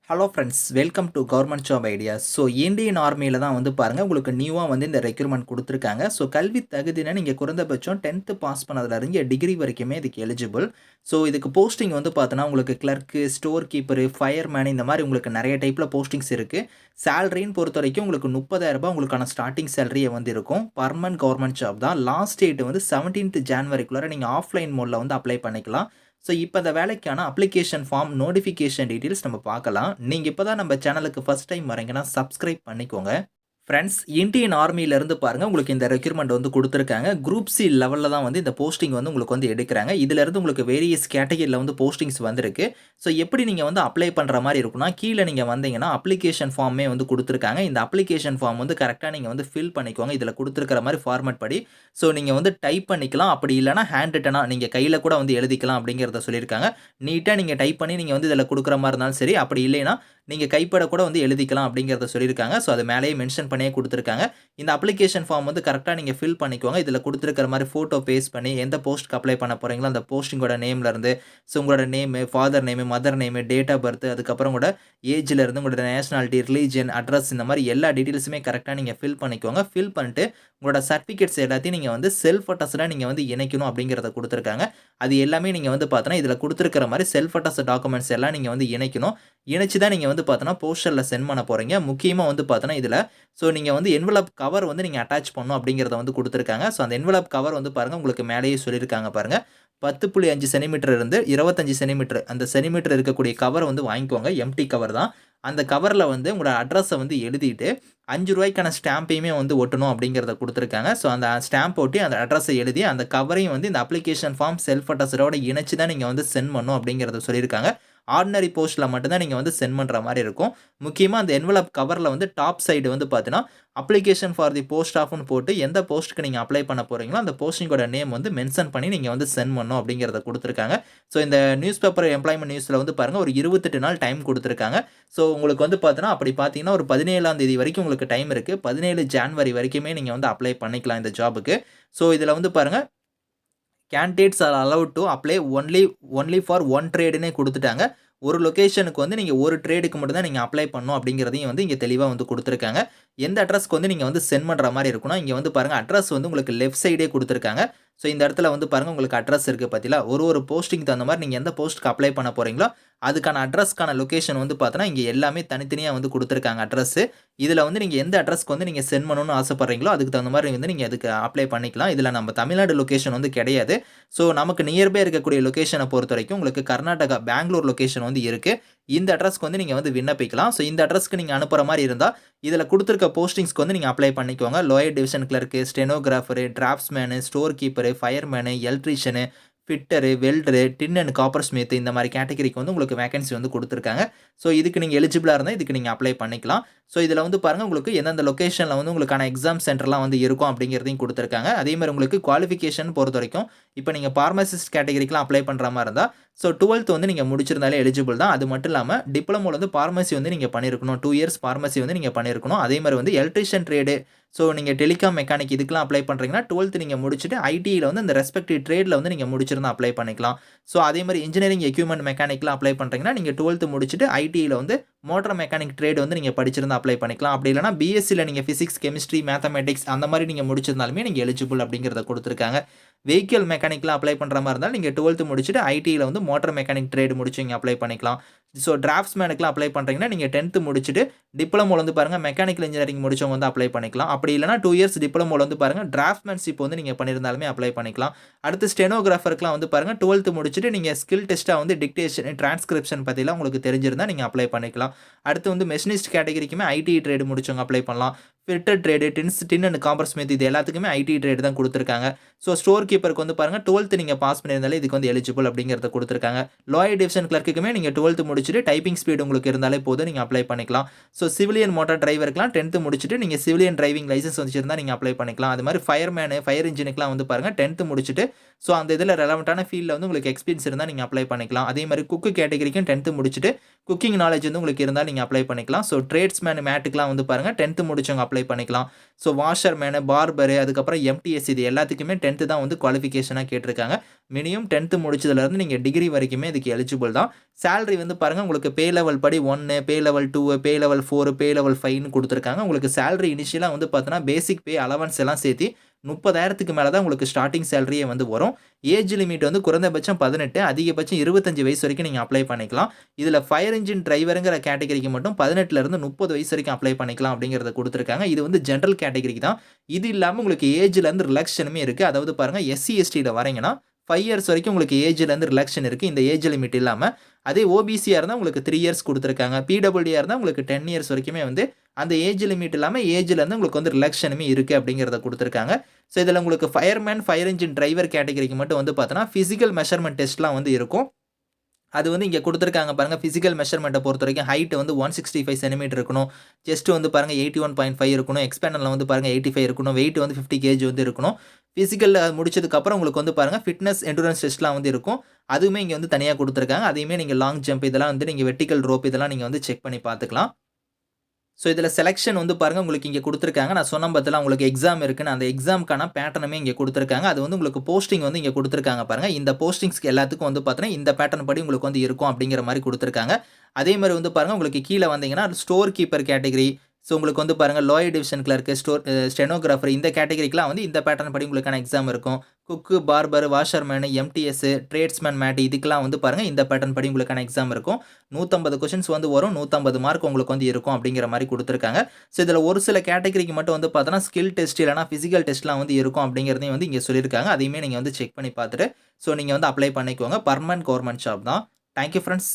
Hello friends, welcome to government job ideas. So Indian ஆர்மியில தான் வந்து பாருங்கள் உங்களுக்கு நியூவாக வந்து இந்த ரெக்ரூட்மெண்ட் கொடுத்துருக்காங்க. ஸோ கல்வி தகுதினா நீங்கள் குறைந்தபட்சம் 10th பாஸ் பண்ணதுலேருந்து டிகிரி வரைக்குமே இதுக்கு எலிஜிபிள். ஸோ இதுக்கு போஸ்டிங் வந்து பார்த்தோன்னா உங்களுக்கு கிளர்க்கு, ஸ்டோர் கீப்பரு, ஃபயர்மேன் இந்த மாதிரி உங்களுக்கு நிறைய டைப்பில் போஸ்டிங்ஸ் இருக்குது. சேலரின்னு பொறுத்த வரைக்கும் உங்களுக்கு 30,000 உங்களுக்கான ஸ்டார்டிங் சேலரியை வந்து இருக்கும். பர்மனன்ட் கவர்மெண்ட் ஜாப் தான். லாஸ்ட் டேட் வந்து 17th ஜான்வரிக்குள்ளார நீங்கள் ஆஃப்லைன் மோடில் வந்து அப்ளை பண்ணிக்கலாம். ஸோ இப்போ இந்த வேலைக்கான அப்ளிகேஷன் ஃபார்ம் நோட்டிஃபிகேஷன் டீட்டெயில்ஸ் நம்ம பார்க்கலாம். நீங்கள் இப்போ தான் நம்ம சேனலுக்கு ஃபஸ்ட் டைம் வரீங்கன்னா சப்ஸ்கிரைப் பண்ணிக்கோங்க. ஃப்ரெண்ட்ஸ், இந்தியன் ஆர்மியிலேருந்து பாருங்கள் உங்களுக்கு இந்த ரெக்ரூட்மெண்ட் வந்து கொடுத்துருக்காங்க. குரூப் சி லெவலில் தான் வந்து இந்த போஸ்டிங் வந்து உங்களுக்கு வந்து எடுக்கிறாங்க. இதிலேருந்து உங்களுக்கு வேரியஸ் கேட்டகரியில் வந்து போஸ்டிங்ஸ் வந்திருக்கு. ஸோ எப்படி நீங்கள் வந்து அப்ளை பண்ணுற மாதிரி இருக்குன்னா, கீழே நீங்கள் வந்தீங்கன்னா அப்ளிகேஷன் ஃபார்மே வந்து கொடுத்துருக்காங்க. இந்த அப்ளிகேஷன் ஃபார்ம் வந்து கரெக்டாக நீங்கள் வந்து ஃபில் பண்ணிக்கோங்க. இதில் கொடுத்துருக்கிற மாதிரி ஃபார்மேட் படி. ஸோ நீங்கள் வந்து டைப் பண்ணிக்கலாம். அப்படி இல்லைனா ஹேண்ட் ரிட்டனாக நீங்கள் கையில் கூட வந்து எழுதிக்கலாம் அப்படிங்கிறத சொல்லியிருக்காங்க. நீட்டாக நீங்கள் டைப் பண்ணி நீங்கள் வந்து இதில் கொடுக்குற மாதிரி இருந்தாலும் சரி, அப்படி இல்லைன்னா நீங்கள் கைப்பட கூட வந்து எழுதிக்கலாம் அப்படிங்கிறத சொல்லியிருக்காங்க. ஸோ அது மேலேயே மென்ஷன் பண்ணியே கொடுத்துருக்காங்க. இந்த அப்ளிகேஷன் ஃபார்ம் வந்து கரெக்டாக நீங்கள் ஃபில் பண்ணிக்கோங்க. இதில் கொடுத்துருக்கிற மாதிரி ஃபோட்டோ பேஸ்ட் பண்ணி எந்த போஸ்ட்டுக்கு அப்ளை பண்ண போகிறீங்களோ அந்த போஸ்டிங்கோட நேம்லேருந்து, ஸோ உங்களோட name, father name, mother name, date of birth, அதுக்கப்புறம் கூட ஏஜ்லேருந்து உங்களோட நேஷனாலிட்டி, ரிலீஜன், அட்ரஸ் இந்த மாதிரி எல்லா டீட்டெயில்ஸுமே கரெக்டாக நீங்கள் ஃபில் பண்ணிக்கோங்க. ஃபில் பண்ணிட்டு உங்களோட சர்டிஃபிகேட்ஸ் எல்லாத்தையும் நீங்கள் வந்து செல்ஃப் அட்டஸ்டாக நீங்கள் வந்து இணைக்கணும் அப்படிங்கிறத கொடுத்துருக்காங்க. அது எல்லாமே நீங்கள் வந்து பார்த்தோன்னா இதில் கொடுத்துருக்கிற மாதிரி செல்ஃப் அட்டஸ்ட் டாக்குமெண்ட்ஸ் எல்லாம் நீங்கள் வந்து இணைக்கணும். இணைச்சு தான் நீங்கள் வந்து பார்த்தோன்னா போஸ்டரில் சென்ட் பண்ண போகிறீங்க. முக்கியமாக வந்து பார்த்தோன்னா இதில் ஸோ நீங்கள் வந்து என்வலப் கவர் வந்து நீங்கள் அட்டாச் பண்ணணும் அப்படிங்கிறத வந்து கொடுத்துருக்காங்க. ஸோ அந்த என்வலப் கவர் வந்து பாருங்கள் உங்களுக்கு மேலேயே சொல்லியிருக்காங்க பாருங்கள். 10.5 சென்டிமீட்டர் இருந்து 25 சென்டிமீட்டர் அந்த சென்டிமீட்டர் இருக்கக்கூடிய கவர் வந்து வாங்கிக்கோங்க. எம்டி கவர் தான். அந்த கவரில் வந்து உங்களோட அட்ரஸை வந்து எழுதிட்டு ₹5 ஸ்டாம்பையுமே வந்து ஒட்டணும் அப்படிங்கிறத கொடுத்துருக்காங்க. ஸோ அந்த ஸ்டாம்ப் ஒட்டி அந்த அட்ரஸை எழுதி அந்த கவரையும் வந்து இந்த அப்ளிகேஷன் ஃபார்ம் செல்ஃப் அட்டஸ்டோட இணைச்சு தான் நீங்கள் வந்து சென்ட் பண்ணணும் அப்படிங்கிறத சொல்லியிருக்காங்க. ஆர்டினரி போஸ்ட்டில் மட்டும்தான் நீங்கள் வந்து சென்ட் பண்ணுற மாதிரி இருக்கும். முக்கியமாக அந்த என்வலப் கவரில் வந்து டாப் சைடு வந்து பார்த்தீங்கன்னா அப்ளிகேஷன் ஃபார் தி போஸ்ட் ஆஃப்னு போட்டு எந்த போஸ்ட்டுக்கு நீங்கள் அப்ளை பண்ண போகிறீங்களோ அந்த போஸ்டிங்கோட நேம் வந்து மென்ஷன் பண்ணி நீங்கள் வந்து சென்ட் பண்ணணும் அப்படிங்கிறத கொடுத்துருக்காங்க. ஸோ இந்த நியூஸ் பேப்பர் எம்ப்ளாய்மெண்ட் நியூஸில் வந்து பாருங்கள் ஒரு 28 நாள் டைம் கொடுத்துருக்காங்க. ஸோ உங்களுக்கு வந்து பார்த்தீங்கன்னா அப்படி பார்த்தீங்கன்னா ஒரு 17ஆம் தேதி வரைக்கும் உங்களுக்கு டைம் இருக்குது. 17 ஜான்வரி வரைக்குமே நீங்கள் வந்து அப்ளை பண்ணிக்கலாம் இந்த ஜாபுக்கு. ஸோ இதில் வந்து பாருங்கள் candidates are allowed to apply only for one ட்ரேடுன்னே கொடுத்துட்டாங்க. ஒரு லொக்கேஷனுக்கு வந்து நீங்கள் ஒரு ட்ரேடுக்கு மட்டும் தான் நீங்கள் அப்ளை பண்ணணும் அப்படிங்கிறதையும் வந்து இங்கே தெளிவாக வந்து கொடுத்துருக்காங்க. எந்த அட்ரஸ்க்கு வந்து நீங்கள் வந்து சென்ட் பண்ணுற மாதிரி இருக்குன்னா, இங்கே வந்து பாருங்கள் அட்ரஸ் வந்து உங்களுக்கு லெஃப்ட் சைடே கொடுத்துருக்காங்க. ஸோ இந்த இடத்துல வந்து பாருங்கள் உங்களுக்கு அட்ரஸ் இருக்குது பார்த்தீங்களா, ஒரு போஸ்டிங் தகுந்த மாதிரி நீங்கள் எந்த போஸ்ட்டுக்கு அப்ளை பண்ண போகிறீங்களோ அதுக்கான அட்ரஸ்க்கான லொக்கேஷன் வந்து பார்த்தோன்னா இங்கே எல்லாமே தனித்தனியாக வந்து கொடுத்துருக்காங்க அட்ரஸ்ஸு. இதில் வந்து நீங்கள் எந்த அட்ரஸ்க்கு வந்து நீங்கள் சென்ட் பண்ணணும்னு ஆசைப்பட்றீங்களோ அதுக்கு தகுந்த மாதிரி வந்து நீங்கள் அதுக்கு அப்ளை பண்ணிக்கலாம். இதில் நம்ம தமிழ்நாடு லொக்கேஷன் வந்து கிடையாது. ஸோ நமக்கு நியர்பை இருக்கக்கூடிய லொக்கேஷனை பொறுத்த வரைக்கும் உங்களுக்கு கர்நாடகா, பெங்களூர் லொக்கேஷன் வந்து இருக்குது. இந்த அட்ரஸ்க்கு வந்து நீங்கள் வந்து விண்ணப்பிக்கலாம். ஸோ இந்த அட்ரஸ்க்கு நீங்கள் அனுப்புகிற மாதிரி இருந்தால் இதில் கொடுத்துருக்க போஸ்டிங்ஸ்க்கு வந்து நீங்கள் அப்ளை பண்ணிக்கோங்க. Lower division clerk, stenographer, draftsman, store keeper, fireman, electrician, fitter, welder, tin and copper smith இந்த மாதிரி கேட்டகரிக்கு வந்து உங்களுக்கு வேகன்சி வந்து கொடுத்துருக்காங்க. ஸோ இதுக்கு நீங்கள் எலிஜிபிளாக இருந்தால் இதுக்கு நீங்கள் அப்ளை பண்ணிக்கலாம். ஸோ இதில் வந்து பாருங்கள் உங்களுக்கு எந்தெந்த லொக்கேஷனில் வந்து உங்களுக்கான எக்ஸாம் சென்டர்லாம் வந்து இருக்கும் அப்படிங்கிறதையும் கொடுத்துருக்காங்க. அதேமாதிரி உங்களுக்கு குவாலிஃபிகேஷன் பொறுத்த வரைக்கும் இப்போ நீங்கள் ஃபார்மசிஸ்ட் கேட்டகரிக்கெலாம் அப்ளை பண்ணுற மாதிரி இருந்தால் ஸோ 12th வந்து நீங்கள் முடிச்சிருந்தாலே எலிஜிபிள் தான். அது மட்டும் இல்லாமல் டிப்ளமோவில் வந்து ஃபார்மசி வந்து நீங்கள் பண்ணியிருக்கணும். 2 இயர்ஸ் ஃபார்மசி வந்து நீங்கள் பண்ணியிருக்கணும். அதே மாதிரி வந்து எலக்ட்ரிஷியன் ட்ரேடு, ஸோ நீங்கள் டெலிகாம் மெக்கானிக் இதுக்கெலாம் அப்ளை பண்ணுறீங்கன்னா 12th நீங்கள் முடிச்சுட்டு ஐடியில் வந்து இந்த ரெஸ்பெக்டிவ் ட்ரேடில் வந்து நீங்கள் முடிச்சிருந்தா அப்ளை பண்ணிக்கலாம். ஸோ அதே மாதிரி இன்ஜினியரிங் எக்யூப்மெண்ட் மெக்கானிக்லாம் அப்ளை பண்ணுறீங்கன்னா நீங்கள் 12th முடிச்சுட்டு ஐடியில் வந்து மோட்டார் மெக்கானிக் ட்ரேட் வந்து நீங்கள் படிச்சிருந்தா அப்ளை பண்ணிக்கலாம். அப்படி இல்லைனா பிஎஸ்சியில் நீங்கள் ஃபிசிக்ஸ், கெமிஸ்ட்ரி, மேத்தமெட்டிக்ஸ் அந்த மாதிரி நீங்கள் முடிச்சிருந்தாலுமே நீங்கள் எலிஜிபிள் அப்படிங்கிறத கொடுத்துருக்காங்க. வெஹிக்கிள் மெக்கானிக்லாம் அப்ளை பண்ணுற மாதிரி இருந்தால் நீங்கள் 12th முடிச்சுட்டு ஐடியில் வந்து மோட்டார் மெக்கானிக் ட்ரேட் முடிச்சு இங்கே அப்ளை பண்ணிக்கலாம். ஸோ டிராஃப்ட்ஸ்மேனுக்குலாம் அப்ளை பண்ணுறீங்கன்னா நீங்கள் 10th முடிச்சுட்டு டிப்ளமோவில் வந்து பாருங்கள் மெக்கானிக்கல் இன்ஜினியரிங் முடிச்சவங்க வந்து அப்ளை பண்ணிக்கலாம். அப்படி இல்லைனா 2 இயர்ஸ் டிப்ளமோவில் வந்து பாருங்கள் டிராஃப்ட்மேன்ஷிப் வந்து நீங்கள் பண்ணியிருந்தாலுமே அப்ளை பண்ணிக்கலாம். அடுத்து ஸ்டெனோகிராஃபருக்குலாம் வந்து பாருங்கள் 12th முடிச்சுட்டு நீங்கள் ஸ்கில் டெஸ்ட்டாக வந்து டிக்டேஷன், டிரான்ஸ்கிரிப்ஷன் பற்றிலாம் உங்களுக்கு தெரிஞ்சிருந்தால் நீங்கள் அப்ளை பண்ணிக்கலாம். அடுத்து வந்து மெஷினிஸ்ட் கேட்டகரிக்குமே ஐடி ட்ரேடு முடிச்சவங்க அப்ளை பண்ணலாம். Fitter trade, tin and copper smith இது எல்லாத்துக்குமே ஐடி ட்ரேடு தான் கொடுத்துருக்காங்க. ஸோ ஸ்டோர் கீப்பருக்கு வந்து பாருங்கள் 12th நீங்கள் பாஸ் பண்ணியிருந்தாலே இதுக்கு வந்து எலிஜிபிள் அப்படிங்கிறத கொடுத்துருக்காங்க. லோயர் டிவிஷன் கிளர்க்குமே நீங்கள் 12th முடிச்சுட்டு டைப்பிங் ஸ்பீடு உங்களுக்கு இருந்தாலே போதும் நீங்கள் அப்ளை பண்ணிக்கலாம். ஸோ சிவிலியன் மோட்டார் டிரைவருக்குலாம் 10th முடிச்சுட்டு நீங்கள் சிவிலியன் டிரைவிங் லைசன்ஸ் வச்சுருந்தா நீங்கள் அப்ளை பண்ணிக்கலாம். அது மாதிரி ஃபயர்மேனு, ஃபயர் இன்ஜினுக்குலாம் வந்து பாருங்கள் 10th முடிச்சுட்டு ஸோ அந்த இதில் ரெலவெண்ட்டான ஃபீல்டில் வந்து உங்களுக்கு எக்ஸ்பீரியன்ஸ் இருந்தால் நீங்கள் அப்ளை பண்ணிக்கலாம். அதே மாதிரி குக்கு கேட்டகரிக்கும் 10th முடிச்சுட்டு குக்கிங் நாலேஜ் வந்து உங்களுக்கு இருந்தால் நீங்கள் அப்ளை பண்ணிக்கலாம். ஸோ ட்ரேட்ஸ்மேன் மேட்டுக்குலாம் வந்து பாருங்கள் 10th முடிச்சவங்க அப்ளை பண்ணிக்கலாம். ஸோ வாஷர்மேனு, பார்பரு, அதுக்கப்புறம் எம்டிஎஸ் இது எல்லாத்துக்குமே 10th தான் வந்து குவாலிஃபிகேஷனா கேட்டிருக்காங்க. மினிமம் 10th முடிச்சதுலேருந்து நீங்க டிகிரி வரைக்குமே இதுக்கு எலிஜிபிள் தான். சேலரி வந்து பாருங்க உங்களுக்கு பே லெவல் படி 1, pay level 2, pay level 4, pay level 5ன்னு குடுத்துருக்காங்க. உங்களுக்கு சேலரி இனிஷியலா வந்து பார்த்தீங்கன்னா, பேசிக் பே, அலவன்ஸ் எல்லாம் சேர்த்தி 30,000க்கு மேல தான் உங்களுக்கு ஸ்டார்ட்டிங் சேலரியே வந்து வரும். ஏஜ் லிமிட் வந்து குறைந்தபட்சம் 18, அதிகபட்சம் 25 வயசு வரைக்கும் நீங்க அப்ளை பண்ணிக்கலாம். இதுல ஃபயர் என்ஜின் டிரைவர்ங்கிற கேட்டகரிக்கு மட்டும் 18ல இருந்து 30 வயசு வரைக்கும் அப்ளை பண்ணிக்கலாம் அப்படிங்கிறத குடுத்துருக்காங்க. இது வந்து ஜெனரல் கேட்டகரிக்கு தான். இது இல்லாம உங்களுக்கு ஏஜ்ல இருந்து ரிலாக்சேஷனுமே இருக்கு. அதாவது பாருங்க எஸ்சி, எஸ்டில வரீங்கன்னா 5 இயர்ஸ் வரைக்கும் உங்களுக்கு ஏஜ்ல இருந்து ரிலாக்சேஷன் இருக்கு. இந்த ஏஜ் லிமிட் இல்லாம. அதே ஓபிசியா இருந்தா உங்களுக்கு 3 இயர்ஸ் குடுத்துருக்காங்க. பிடபிள்யூடியா இருந்தா உங்களுக்கு 10 இயர்ஸ் வரைக்குமே வந்து அந்த ஏஜ் லிமிட் இல்லாம ஏஜ்ல இருந்து உங்களுக்கு வந்து ரிலாக்சேஷனுமே இருக்கு அப்படிங்கிறத குடுத்துருக்காங்க. ஸோ இதுல உங்களுக்கு ஃபயர்மேன், ஃபயர் என்ஜின் டிரைவர் கேட்டகரிக்கு மட்டும் வந்து பார்த்தோன்னா, பிசிக்கல் மெஷர்மென்ட் டெஸ்ட்லாம் வந்து இருக்கும். அது வந்து இங்க குடுத்துருக்காங்க பாருங்க. பிசிக்கல் மெஷர்மென்ட்ட பொறுத்தவரைக்கும் ஹைட் வந்து 165 சென்டிமீட்டர் இருக்கணும். செஸ்ட் வந்து பாருங்க 81.5 இருக்கணும். எக்ஸ்பேண்டர்ல வந்து பாருங்க 85 இருக்கணும். வெயிட் வந்து 50 கேஜி வந்து இருக்கணும். பிசிக்கல் முடிச்சதுக்கு அப்புறம் உங்களுக்கு வந்து பாருங்க ஃபிட்னஸ், எண்டுரன்ஸ் டெஸ்ட்லாம் வந்து இருக்கும். அதுவுமே இங்க வந்து தனியா குடுத்துருக்காங்க. அதையுமே நீங்க லாங் ஜம்ப் இதெல்லாம் வந்து நீங்க வெர்டிகல் ரோப் இதெல்லாம் நீங்க வந்து செக் பண்ணி பார்த்துக்கலாம். ஸோ இதில செலக்ஷன் வந்து பாருங்க உங்களுக்கு இங்க குடுத்துருக்காங்க. நான் சொன்னேன் பார்த்தீங்களா, உங்களுக்கு எக்ஸாம் இருக்குன்னு. அந்த எக்ஸாம்க்கான பேட்டர்னுமே இங்க குடுத்துருக்காங்க. அது வந்து உங்களுக்கு போஸ்டிங் வந்து இங்க குடுத்துருக்காங்க பாருங்க. இந்த போஸ்டிங்ஸ்க்கு எல்லாத்துக்கும் வந்து பார்த்தீங்கன்னா, இந்த பேட்டர்ன் படி உங்களுக்கு வந்து இருக்கும் அப்படிங்கிற மாரி குடுத்துருக்காங்க. அதே மாரி வந்து பாருங்க உங்களுக்கு கீழ வந்தீங்கன்னா, ஸ்டோர் கீப்பர் கேட்டகரி. ஸோ உங்களுக்கு வந்து பாருங்க லோயர் டிவிஷன் கிளர்க், ஸ்டெனோகிராஃபர் இந்த கேட்டகரிக்குலாம் வந்து இந்த பேட்டர்ன் படி உங்களுக்கான எக்ஸாம் இருக்கும். குக்கு, barber, washerman, MTS, tradesman mat இதுக்கெல்லாம் வந்து பாருங்க இந்த பேட்டர்ன் படி உங்களுக்கான எக்ஸாம் இருக்கும். 150 கொஸ்டின்ஸ் வந்து வரும். 150 மார்க் உங்களுக்கு வந்து இருக்கும் அப்படிங்கிற மாரி குடுத்துருக்காங்க. ஸோ இதில ஒரு சில கேட்டகரிக்கு மட்டும் வந்து பார்த்தோன்னா, ஸ்கில் டெஸ்ட் இல்லன்னா பிசிக்கல் டெஸ்ட்லாம் வந்து இருக்கும் அப்படிங்கிறதையும் வந்து இங்க சொல்லியிருக்காங்க. அதையுமே நீங்க வந்து செக் பண்ணி பார்த்துட்டு, ஸோ நீங்க வந்து அப்ளை பண்ணிக்கோங்க. பெர்மனன்ட் கவர்ன்மென்ட் ஜாப் தான். Thank you friends.